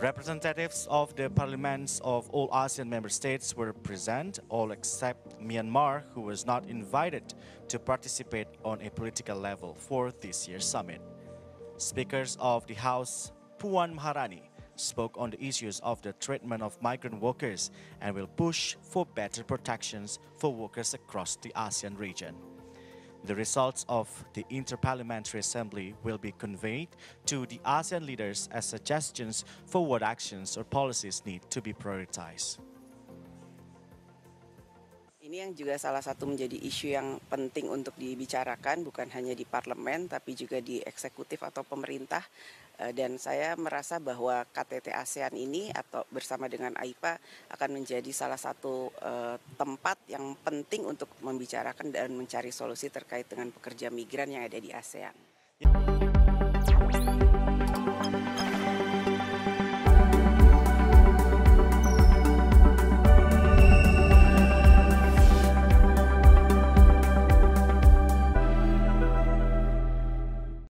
Representatives of the parliaments of all ASEAN member states were present, all except Myanmar, who was not invited to participate on a political level for this year's summit. Speakers of the House, Puan Maharani, spoke on the issues of the treatment of migrant workers and will push for better protections for workers across the ASEAN region. The results of the Inter-Parliamentary Assembly will be conveyed to the ASEAN leaders as suggestions for what actions or policies need to be prioritized. Ini yang juga salah satu menjadi isu yang penting untuk dibicarakan, bukan hanya di parlemen tapi juga di eksekutif atau pemerintah. Dan saya merasa bahwa KTT ASEAN ini atau bersama dengan AIPA akan menjadi salah satu tempat yang penting untuk membicarakan dan mencari solusi terkait dengan pekerja migran yang ada di ASEAN.